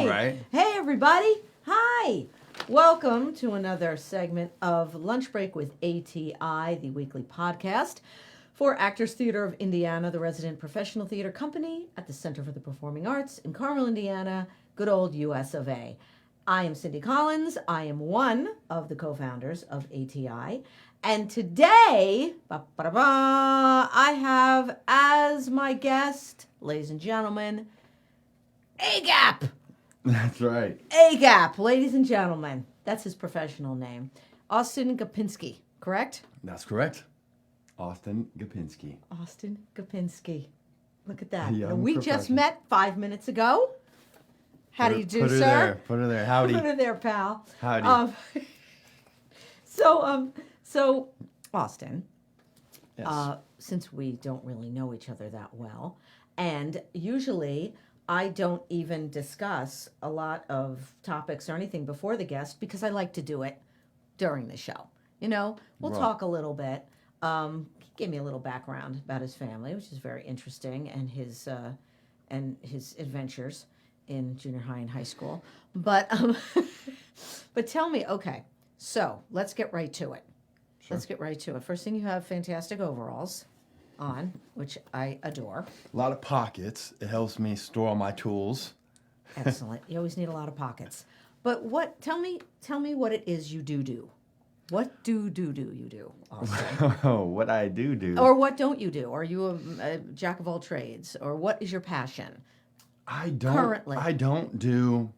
All right. Hey, everybody. Hi. Welcome to another segment of Lunch Break with ATI, the weekly podcast for Actors Theater of Indiana, the resident professional theater company at the Center for the Performing Arts in Carmel, Indiana, good old US of A. I am Cindy Collins. I am one of the co-founders of ATI. And today, I have as my guest, ladies and gentlemen, A-Gap. That's right. A-Gap, ladies and gentlemen. That's his professional name. Austin Gapinski, correct? That's correct. Austin Gapinski. Austin Gapinski. Look at that. Young We just professional. met 5 minutes ago. How do you do, put her sir? There. Put her there. Howdy. Put her there, pal. Howdy. So, Austin, Yes. since we don't really know each other that well, and usually I don't even discuss a lot of topics or anything before the guest because I like to do it during the show. You know, we'll Right. talk a little bit. He gave me a little background about his family, which is very interesting, and his adventures in junior high and high school. But but tell me, okay, so let's get right to it. Sure. Let's get right to it. First thing, you have fantastic overalls on, which I adore. A lot of pockets. It helps me store all my tools. Excellent. You always need a lot of pockets. But tell me what it is you do. What do you do, Austin? Oh, what I do. Or what don't you do? Are you a jack of all trades? Or what is your passion? I don't. Currently. I don't do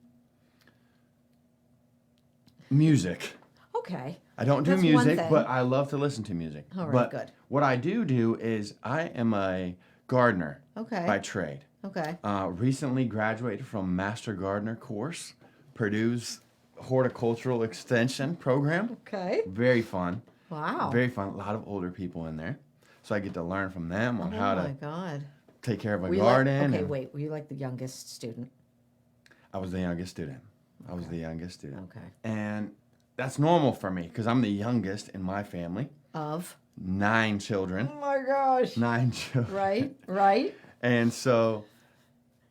music. Okay. I don't do That's one music, thing. but I love to listen to music. All right, but good. What I do is I am a gardener Okay. by trade. Okay. Recently graduated from Master Gardener course, Purdue's Horticultural Extension program. Okay. Very fun. Wow. Very fun. A lot of older people in there. So I get to learn from them on how Oh my to God. take care of a Were you garden. okay, and wait. Were you like the youngest student? I was the youngest student. Okay. And that's normal for me because I'm the youngest in my family. Of? 9 children. Oh my gosh. 9 children. Right. And so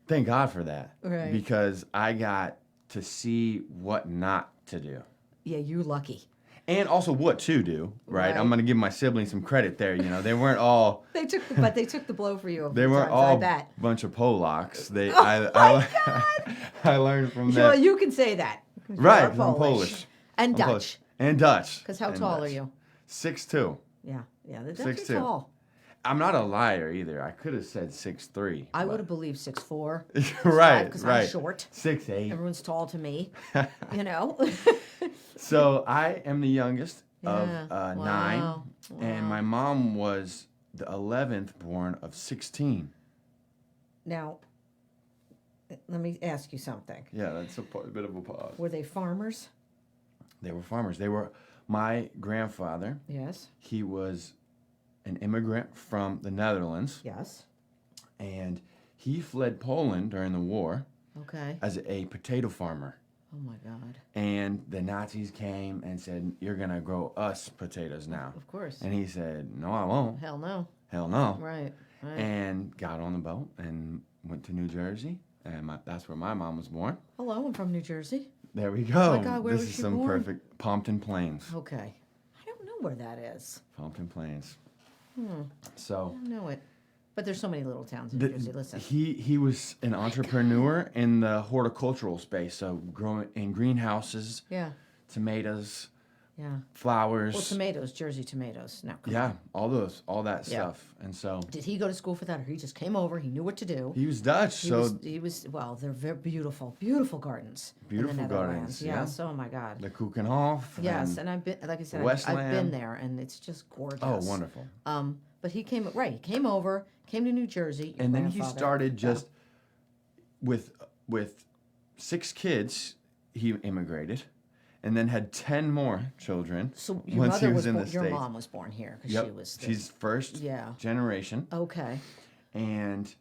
thank God for that. Right. Because I got to see what not to do. Yeah, you're lucky. And also what to do, right? Right. I'm going to give my siblings some credit there. You know, they weren't all... They took the blow for you. They weren't I all bet. bunch of Polacks. They, Oh I learned from Well, them. you can say that. 'Cause you Right, are 'cause I'm Polish. And I'm Dutch. Polish. And Dutch. Because how And tall Dutch. are you? 6'2". Yeah, the Dutch are 6'2". tall. I'm not a liar either. I could have said 6'3". I would have believed 6'4". Right, Because right. I'm short. 6'8". Everyone's tall to me. You know. So I am the youngest of Yeah. 9, Wow. and my mom was the 11th born of 16. Now, let me ask you something. Yeah, that's a bit of a pause. Were they farmers? They were farmers. They were my grandfather. Yes. He was an immigrant from the Netherlands, Yes. and he fled Poland during the war Okay. as a potato farmer. Oh my God. And the Nazis came and said, "You're going to grow us potatoes now." Of course. And he said, "No, I won't. Hell no. Hell no." Right. And got on the boat and went to New Jersey. And that's where my mom was born. Hello, I'm from New Jersey. There we go. Oh my God, where this was is she some born? perfect Pompton Plains. Okay. I don't know where that is. Pompton Plains. I So don't know it. But there's so many little towns in New Jersey. Listen. he was an entrepreneur in the horticultural space. So growing in greenhouses, Yeah. tomatoes, Yeah. flowers. Well, tomatoes, Jersey tomatoes. Now, come Yeah, on. all that Yeah. stuff. And so Did he go to school for that, or he just came over? He knew what to do. he was Dutch. He was. Well, they're very beautiful, beautiful gardens. Beautiful in the gardens, Netherlands. yeah. Yes. Oh my God. the Kuchenhof. Yes, and I've been, like I said, I've Westland. been there, and it's just gorgeous. Oh, wonderful. But he came right. He came over, came to New Jersey. your And then he grandfather. started Yeah. just with 6 kids. He immigrated, and then had 10 more children. So your once mother he was in born, the your States. mom was born here because Yep, she was. she's first Yeah. generation, Okay. and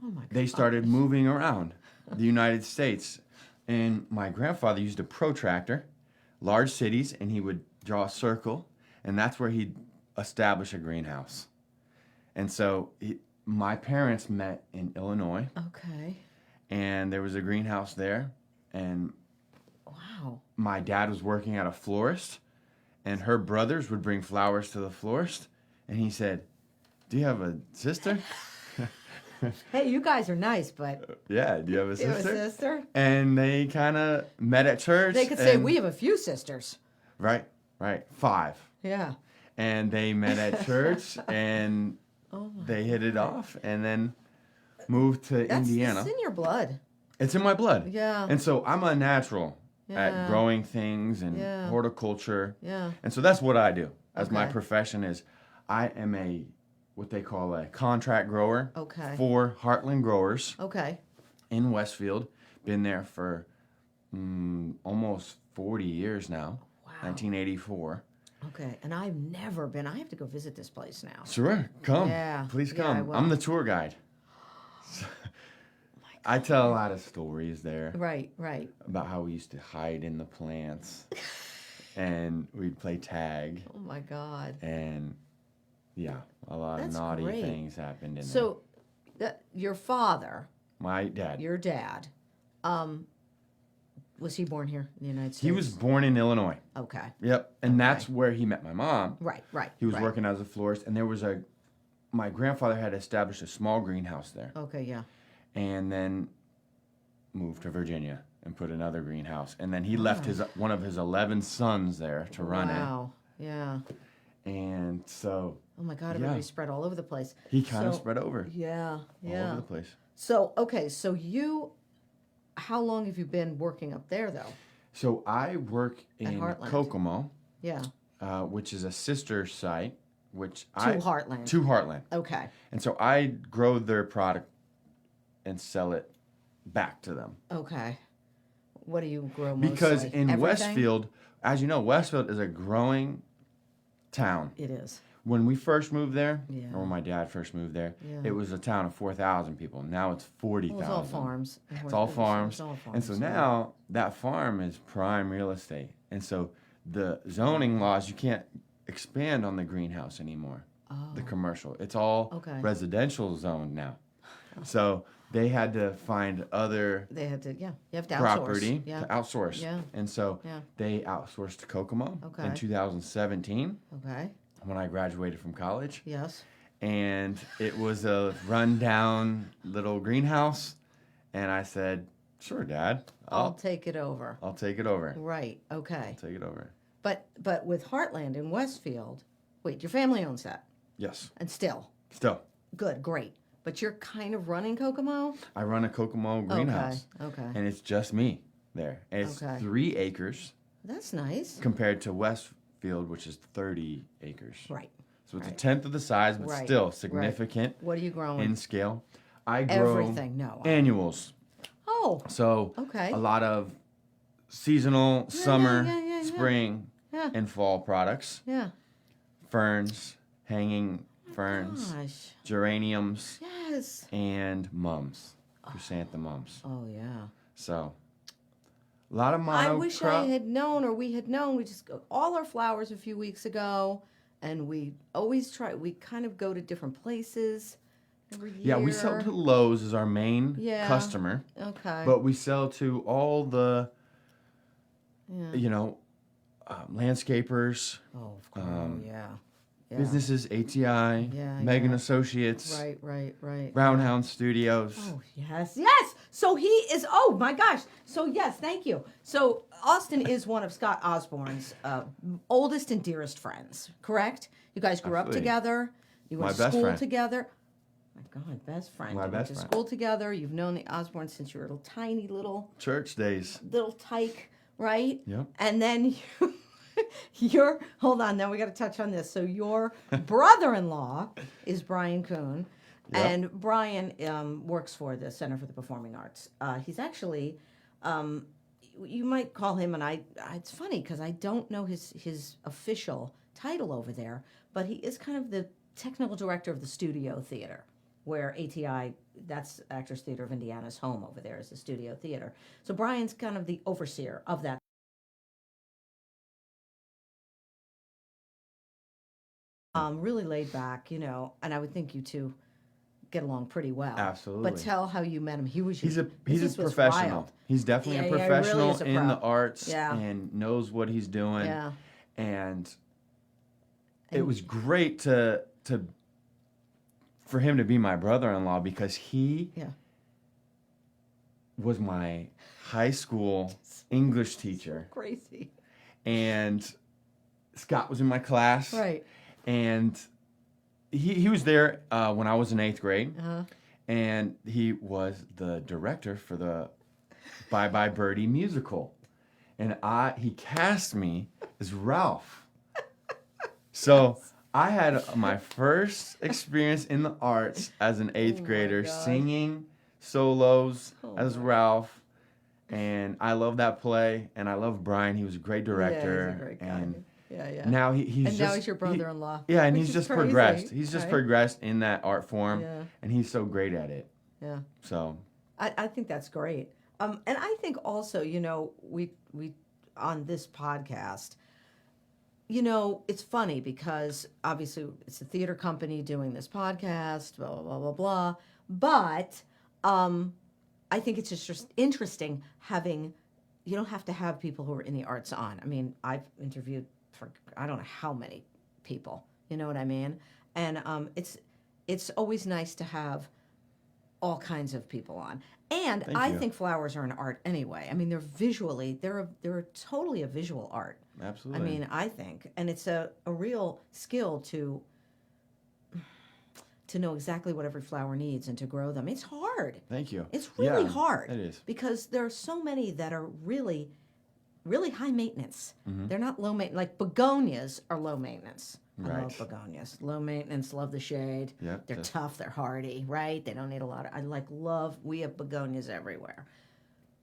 Oh my God. they started moving around the United States. And my grandfather used a protractor, large cities, and he would draw a circle, and that's where he'd establish a greenhouse. And so my parents met in Illinois, Okay. and there was a greenhouse there, and Wow. my dad was working at a florist, and her brothers would bring flowers to the florist, and he said, "Do you have a sister?" Hey, you guys are nice, but Yeah, do you have a you have a sister? sister? And they kind of met at church. They could say, and- we have a few sisters. Right, 5. Yeah. And they met at church, and Oh, my they hit it God. off, and then moved to Indiana. It's in your blood. It's in my blood. Yeah. And so I'm a natural Yeah. at growing things and Yeah. horticulture. Yeah. And so that's what I do as my Okay. profession is I am what they call a contract grower Okay. for Heartland growers Okay. in Westfield. Been there for almost 40 years now, Wow. 1984. Okay. And I've never been. I have to go visit this place now. Sure, come. Yeah, Please yeah, I come. will. I'm the tour guide. I tell a lot of stories there Right. Right. about how we used to hide in the plants and we'd play tag Oh my God. and yeah, a lot That's of naughty great. things happened in there. So, your father, My dad, your dad, was he born here in the United States? he was born in Illinois. Okay. Yep, and that's where he met my mom. Right. Right. He was right. working as a florist, and there was my grandfather had established a small greenhouse there, Okay. Yeah. and then moved to Virginia and put another greenhouse, and then he left one of his 11 sons there to run Wow. Yeah. it, and so Oh my God. Yeah. Everybody spread all over the place. he kind of So- spread over Yeah. all Yeah. over the place. So okay. So how long have you been working up there though? So I work in Heartland. Kokomo, Yeah. which is a sister site, which Heartland. to Heartland, Okay. and so I grow their product and sell it back to them. Okay. What do you grow mostly? Because in Everything? Westfield, as you know, Westfield is a growing town. It is. When we first moved there, Yeah. or when my dad first moved there, Yeah. it was a town of 4,000 people. Now it's 40,000. Well, it's all farms. It's all farms. It's all farms. And so yeah. now that farm is prime real estate. And so the zoning laws, you can't expand on the greenhouse anymore, the commercial. It's all Okay. residential zoned now. So they had to find other They had to, yeah. You have to outsource. property Yeah. to outsource. Yeah. And so Yeah. they outsourced to Kokomo Okay. in 2017 Okay. when I graduated from college. Yes. And it was a rundown little greenhouse. And I said, "Sure, Dad, I'll take it over. I'll take it over. Right. Okay. Take it over." But with Heartland in Westfield, wait, your family owns that, Yes. and still Still, good, great. But you're kind of running Kokomo. I run a Kokomo greenhouse, Okay. and it's just me there. And it's Okay. 3 acres That's nice. compared to Westfield, which is 30 acres. Right. So it's a Right. tenth of the size, but Right. still Right. significant What are you growing? in scale. I grow Everything. No. annuals. Oh. So Okay. a lot of seasonal, summer, yeah. spring, Yeah. and fall products. Yeah. Ferns, hanging ferns, Gosh. geraniums, Yes. and mums, chrysanthemums. Oh yeah. So a lot of monocrop. I wish I had known, or we had known. We just got all our flowers a few weeks ago, and we always try. We kind of go to different places every year. Yeah, we sell to Lowe's as our main Yeah. customer, Okay. but we sell to all the, yeah. Landscapers, Oh, of course. Yeah. businesses, ATI, Yeah, Megan yeah. Associates, Right. Roundhound Studios. Oh, yes. So he is, oh my gosh. So, yes, thank you. So, Austin is one of Scott Osborne's oldest and dearest friends, correct? You guys grew up Absolutely. together. You went My to best school friend. together. My God, best friend. My You best went to friend. school together. You've known the Osbornes since you were a little tiny little Church days. tyke, right? Yep. And then hold on, now we got to touch on this. So your brother-in-law is Brian Kuhn, Yep. and Brian works for the Center for the Performing Arts. He's actually, you might call him, and it's funny because I don't know his official title over there, but he is kind of the technical director of the studio theater, where ATI, that's Actors Theater of Indiana's home over there, is the studio theater. So Brian's kind of the overseer of that. Really laid back, and I would think you two get along pretty well. Absolutely. But tell how you met him. He's a this was professional. wild. He's definitely Yeah, a yeah, he really professional is a in pro. the arts Yeah. and knows what he's doing. Yeah. And it was great for him to be my brother-in-law because he was my high school English teacher. Crazy. And Scott was in my class. Right. And he was there when I was in 8th grade. Uh-huh. And he was the director for the Bye Bye Birdie musical. And he cast me as Ralph. So I had my first experience in the arts as an 8th grader, singing solos as Ralph. And I love that play. And I love Brian. He was a great director. Yeah, he's a great guy. And Yeah. now he's now he's your brother-in-law. Yeah, and which he's is just crazy, progressed. He's just right? progressed in that art form. Yeah. And he's so great at it. Yeah. So I think that's great. And I think also, we on this podcast, it's funny because obviously it's a theater company doing this podcast, blah, blah, blah, blah, blah. But I think it's just interesting you don't have to have people who are in the arts on. I mean, I've interviewed for I don't know how many people, you know what I mean? And it's always nice to have all kinds of people on. And I think flowers are an art anyway. I mean, they're totally a visual art. absolutely. I mean, I think, and it's a real skill to know exactly what every flower needs and to grow them. It's hard. Thank you. It's really Yeah, hard. It is. Because there are so many that are really, really high maintenance. Mm-hmm. They're not low maintenance. Like begonias are low maintenance. I Right. love begonias. Low maintenance, love the shade. Yep, They're tough, they're hardy, right? They don't need a lot of, we have begonias everywhere.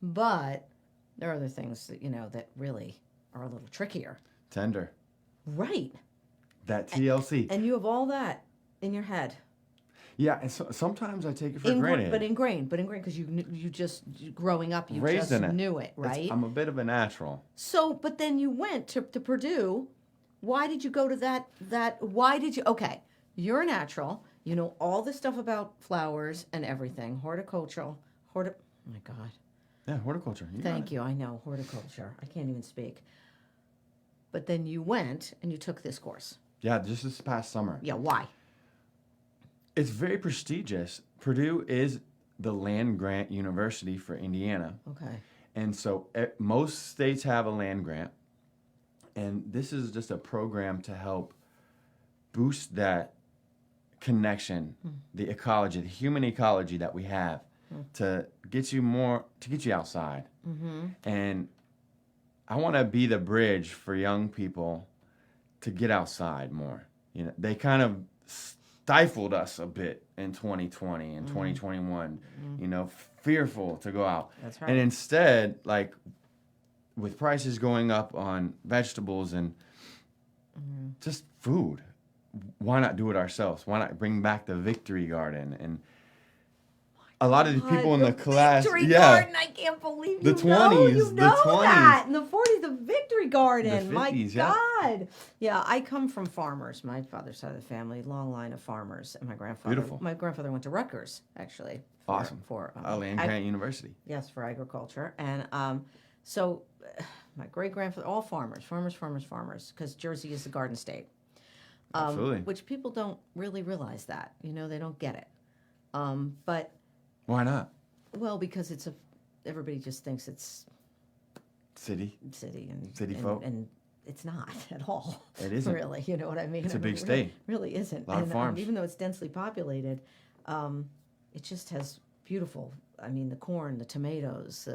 But there are other things that, that really are a little trickier. Tender. Right. That TLC. And you have all that in your head. Yeah, and sometimes I take it for granted. But ingrained, because you just, growing up, you Raised just in it. knew it, right? I'm a bit of a natural. So, but then you went to Purdue. Why did you go to okay, you're a natural. You know all this stuff about flowers and everything. Oh my God. Yeah, horticulture. Thank you. I know, horticulture. I can't even speak. But then you went and you took this course. Yeah, just this past summer. Yeah, why? It's very prestigious. Purdue is the land grant university for Indiana. Okay. And so most states have a land grant. And this is just a program to help boost that connection, the ecology, the human ecology that we have, to get you outside. Mm-hmm. And I want to be the bridge for young people to get outside more. They kind of stifled us a bit in 2020 and 2021. Fearful to go out. That's right. And instead, with prices going up on vegetables and just food, why not do it ourselves? Why not bring back the Victory Garden? And a lot of the people in the class, Victory Garden, I can't believe the 20s, that. In the 40s, the Victory Garden. The 50s, my God. Yeah, I come from farmers. My father's side of the family, long line of farmers, and my grandfather. Beautiful. My grandfather went to Rutgers, actually. Awesome. For Land Grant University. Yes, for agriculture, and so my great grandfather, all farmers, because Jersey is the Garden State. Absolutely. Which people don't really realize that. They don't get it. But Why not? well, because everybody just thinks it's City and City folk. and it's not at all. It isn't. Really. You know what I mean? It's a big It state. Really isn't. A lot of farms. Even though it's densely populated, it just has beautiful. I mean, the corn, the tomatoes,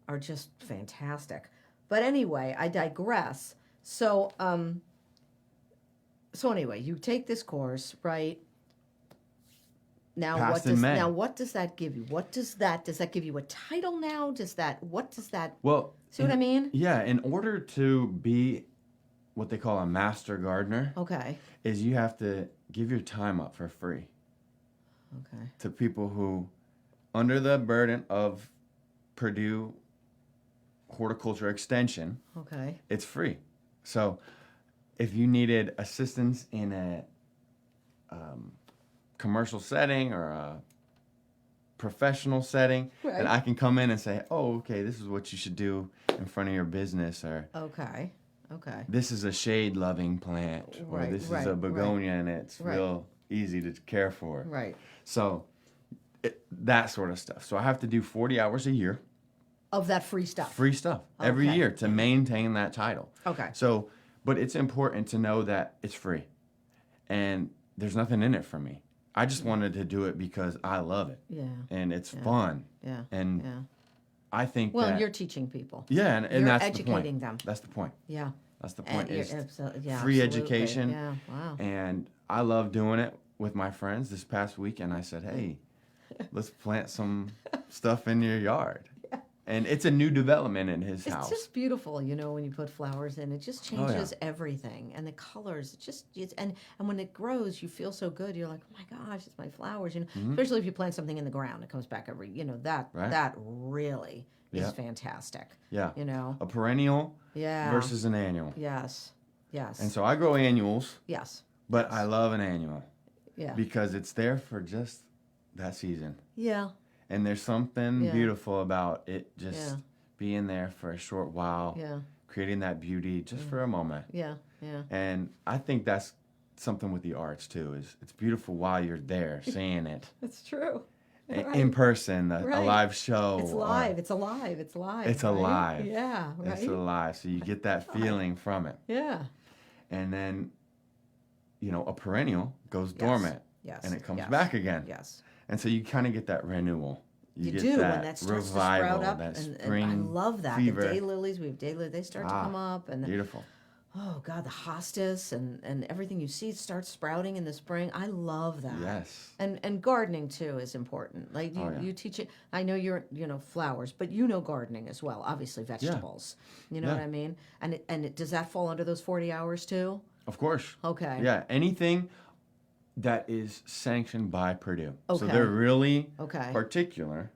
are just fantastic. But anyway, I digress. So, anyway, you take this course, right? Now, Passed in May. what does that give you? Does that give you a title now? What does that? Well, See what I mean? Yeah, in order to be what they call a master gardener, Okay. is you have to give your time up for free Okay. to people who, under the burden of Purdue Horticulture Extension, Okay. it's free. So if you needed assistance in a commercial setting or a professional setting, Right. and I can come in and say, oh, okay, this is what you should do in front of your business, or Okay. this is a shade-loving plant, or Right, this is right, a begonia, and it's right. real easy to care for. Right. So that sort of stuff. So I have to do 40 hours a year. Of that free stuff. Free stuff every Okay. year to maintain that title. Okay. So, but it's important to know that it's free, and there's nothing in it for me. I just wanted to do it because I love it. Yeah. And it's fun. Yeah. And Yeah. I think Well, that... you're teaching people. Yeah, and You're that's educating the point. them. That's the point. Yeah. That's the point. Is Yeah, free absolutely. education. Yeah. Wow. And I love doing it with my friends. This past weekend, I said, hey, let's plant some stuff in your yard. And it's a new development in his house. It's just beautiful, you know, when you put flowers in. It just Oh, yeah. changes everything. And the colors, and when it grows, you feel so good. You're like, oh my gosh, it's my flowers. You know, especially if you plant something in the ground, it comes back that really Yeah. is fantastic. Yeah. You know? A perennial Yeah. versus an annual. Yes. Yes. And so I grow annuals, yes. but I love an annual Yeah. because it's there for just that season. Yeah. And there's something Yeah. beautiful about it just Yeah. being there for a short while, Yeah. creating that beauty just for a moment. Yeah. Yeah. And I think that's something with the arts too, is it's beautiful while you're there seeing it That's true. in person, a Right. live show. It's or- live. It's alive. It's alive. It's right? alive. Yeah. Right. It's alive. So you get that feeling from it. Yeah. And then, a perennial goes Yes. dormant Yes. and it comes Yes. back again. Yes. And so you kind of get that renewal. You get do that when that starts revival, to sprout up, that and spring I love that. fever. The daylilies, we have daylilies. They start to come up, and Beautiful. oh god, the hostas and everything you see starts sprouting in the spring. I love that. Yes. And gardening too is important. Like you teach it. I know you're flowers, but gardening as well. Obviously vegetables. You know Yeah. what I mean? And does that fall under those 40 hours too? Of course. Okay. Yeah, anything that is sanctioned by Purdue. So Okay. they're really Okay. particular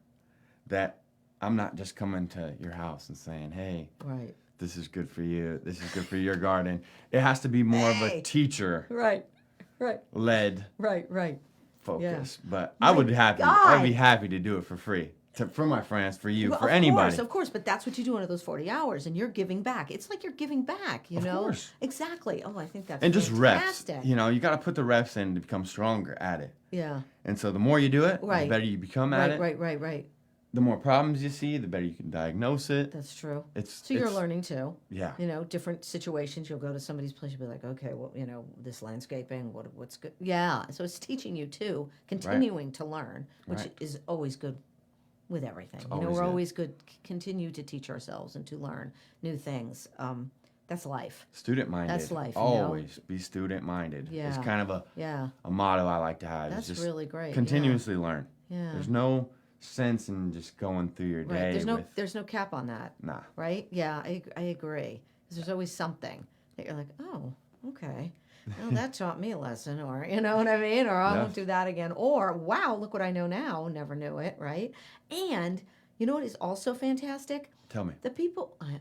that I'm not just coming to your house and saying, hey, Right. this is good for you. This is good for your garden. It has to be more of a Hey. teacher-led Right. Right. Right. focus. But My I'd be God. happy to do it for free. For my friends, for you, Well, for anybody. Of course, but that's what you do under those 40 hours, and you're giving back. It's like you're giving back, you Of know? course. Exactly. Oh, I think that's And just fantastic. reps. You got to put the reps in to become stronger at it. Yeah. And so the more you do it, Right. the better you become at it. Right. The more problems you see, the better you can diagnose it. That's true. So So you're learning too. Yeah. Different situations. You'll go to somebody's place. You'll be like, okay, well, this landscaping, what's good? Yeah. So it's teaching you too, continuing to learn, which Right. is always good with everything. always We're good. always good. Continue to teach ourselves and to learn new things. That's life. Student-minded. That's life, Always be student-minded. Yeah. It's kind of Yeah. a motto I like to have. That's is just really great. yeah. continuously learn. Yeah. There's no sense in just going through your Right. day There's no cap on that. Nah. Right? Yeah, I agree. 'Cause there's always something that you're like, oh, okay. Well, that taught me a lesson, or you know what I mean? Or I Yeah. won't do that again. Or wow, look what I know now. Never knew it, right? And you know what is also fantastic? Tell me. The people I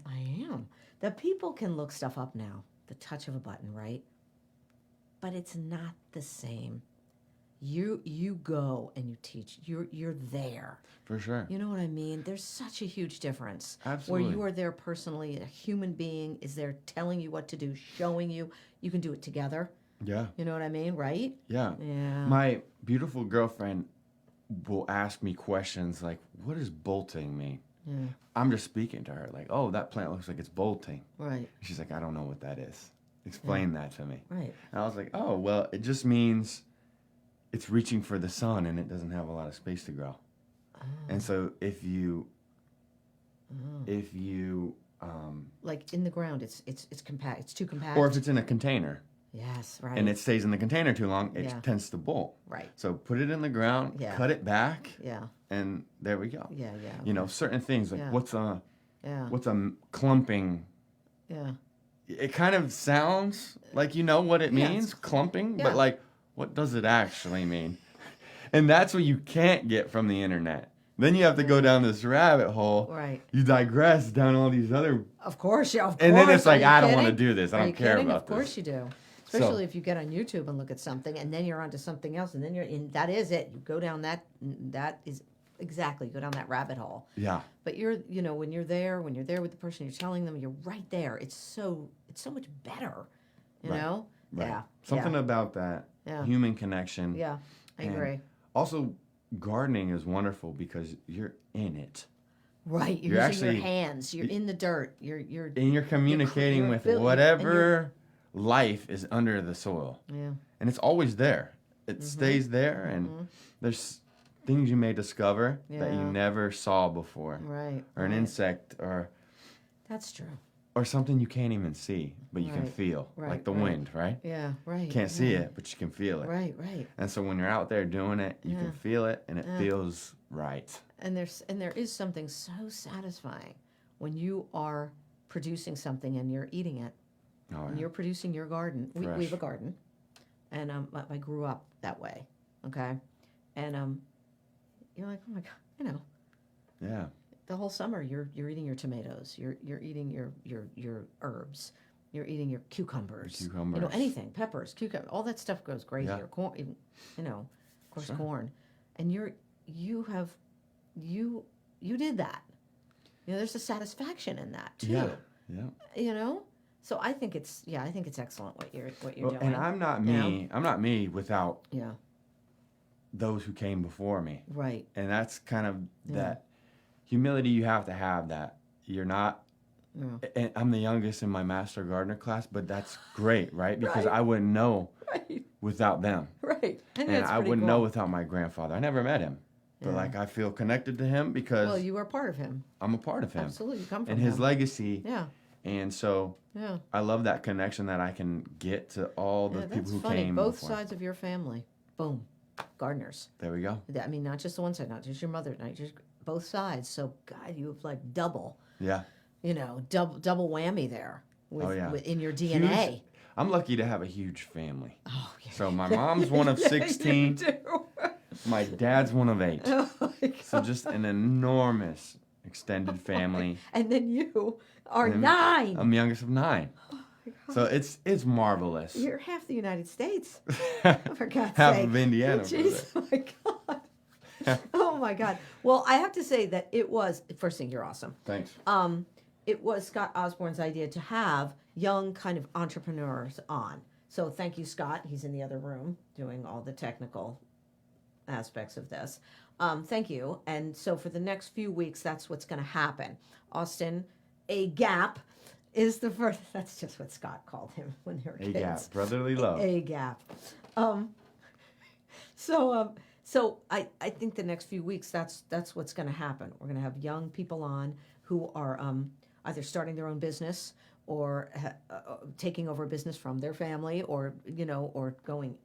am. The people can look stuff up now. The touch of a button, right? But it's not the same. You go and you teach. You're there. For sure. You know what I mean? There's such a huge difference. Absolutely. Where you are there personally, a human being is there telling you what to do, showing you. You can do it together. Yeah. You know what I mean? Right? Yeah. Yeah. My beautiful girlfriend will ask me questions like, what does bolting mean? Yeah. I'm just speaking to her like, oh, that plant looks like it's bolting. Right. She's like, I don't know what that is. Explain that to me. Right. And I was like, oh, well, it just means it's reaching for the sun and it doesn't have a lot of space to grow. Oh. And so if you Like in the ground, it's compact. It's too compact. or if it's in a container yes, right. and it stays in the container too long, it Yeah. tends to bolt. right. So put it in the ground, Yeah. cut it back, Yeah. and there we go. Yeah. Yeah. Certain things like Yeah. what's a Yeah. clumping. Yeah. It kind of sounds like you know what it Yeah, means, it's- clumping, yeah. but like, what does it actually mean? And that's what you can't get from the internet. Then you have to go down this rabbit hole. Right. You digress down all these other, Of course, yeah. Of and then course. it's like, Are you I don't want to kidding? do this. I Are don't you care kidding? about Of course this. you do. Especially if you get on YouTube and look at something, and then you're onto something else, and then you're in. That is it. You go down that. That is exactly go down that rabbit hole. Yeah. But when you're there with the person, you're telling them, you're right there. It's so much better. You Right. know. Right. Yeah. Something about that human connection. Yeah, I And agree. Also, gardening is wonderful because you're in it. Right. You're using your hands. You're in the dirt. You're and you're communicating you're with building- whatever life is under the soil. Yeah. And it's always there. It stays there, and there's things you may discover that you Yeah. never saw before. Right. Or an right. insect, That's true. or something you can't even see, but you can Right, feel. right, Like the right. wind, right? Yeah. Right. Can't see yeah. it, but you can feel it. Right. Right. And so when you're out there doing it, you Yeah. can feel it, and it Yeah. feels right. And there is something so satisfying when you are producing something and you're eating it. Oh, And yeah. you're producing your garden. We Fresh. have a garden, and I grew up that way. Okay, and you're like, oh my god, Yeah. the whole summer you're eating your tomatoes, you're eating your herbs, you're eating your cucumbers, Cucumbers. anything, peppers, cucumber, all that stuff goes crazy. Yeah. Or corn, even, of course, Sure. corn, and you did that. There's a satisfaction in that too. Yeah. Yeah. So I think it's excellent what you're Well, doing. and I'm not me. I'm not me without Yeah. those who came before me. Right. And that's kind of that humility you have to have, that you're not. Yeah. And I'm the youngest in my master gardener class, but that's great, right? Because Right. I wouldn't know Right. without them. Right. And that's I pretty wouldn't cool. know without my grandfather. I never met him. But Yeah. like I feel connected to him because Well, you are part of him. I'm a part of him. Absolutely, you come from And his him. legacy. Yeah. And so Yeah. I love that connection that I can get to all the Yeah, people that's who funny. came Both before. sides of your family. Boom. Gardeners. There we go. I mean, not just the one side, not just your mother, not just both sides. So, God, you have like double, Yeah. double whammy there with, Oh, yeah. in your DNA. Huge- I'm lucky to have a huge family. Oh, yeah. So my mom's one of Yeah, 16. you do. My dad's one of 8. Oh, my God. So just an enormous extended family. And then you are And 9. I'm the youngest of 9. So it's marvelous. You're half the United States. For God's Half sake. of Indiana. Jeez, oh my God. Oh my God. Well, I have to say that it was, first thing, you're awesome. Thanks. It was Scott Osborne's idea to have young kind of entrepreneurs on. So thank you, Scott. He's in the other room doing all the technical aspects of this. Thank you. And so for the next few weeks, that's what's going to happen. Austin, a gap is the first. That's just what Scott called him when they were A kids. gap. Brotherly love. A gap. So I think the next few weeks that's what's going to happen. We're going to have young people on who are either starting their own business or taking over a business from their family, or or going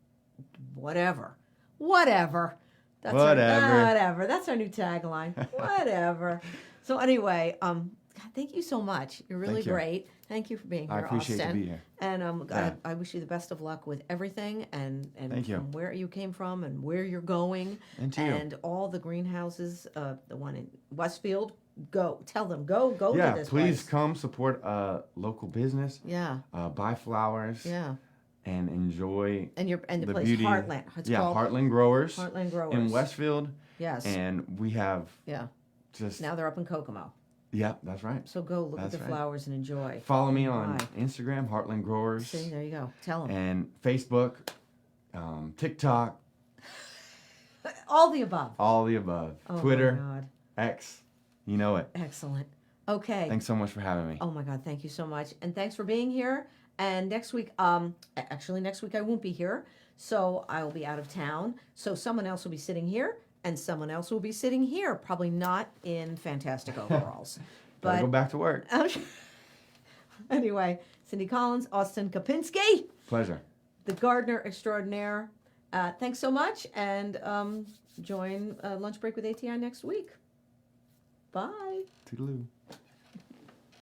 whatever. That's Whatever. whatever. That's our new tagline. Whatever. So anyway, God, thank you so much. You're really Thank you. great. Thank you for being here, I appreciate Austin. to be here. And Yeah. I wish you the best of luck with everything, and Thank you. from where you came from and where you're going, And to you. and all the greenhouses. The one in Westfield. Go tell them. Go Yeah, to this please place. come support a local business. Yeah, Buy flowers. yeah. And enjoy And the the place beauty. Heartland. It's called Heartland Growers. Heartland Growers In Westfield. Yes. And we have yeah. just. Now they're up in Kokomo. Yeah, that's right. So go look That's at the right. flowers and enjoy. Follow me on Bye. Instagram, Heartland Growers. See, there you go. Tell them. And Facebook, TikTok, All the above. all the above. Oh Twitter, my God. X, you know it. Excellent. Okay. Thanks so much for having me. Oh my God, thank you so much. And thanks for being here. And next week, actually next week I won't be here. So I'll be out of town. So someone else will be sitting here and someone else will be sitting here. Probably not in fantastic overalls. Gotta go back to work. Anyway, Cindy Collins, Austin Gapinski, Pleasure. the gardener extraordinaire. Thanks so much. And join Lunch Break with ATI next week. Bye. Toodaloo.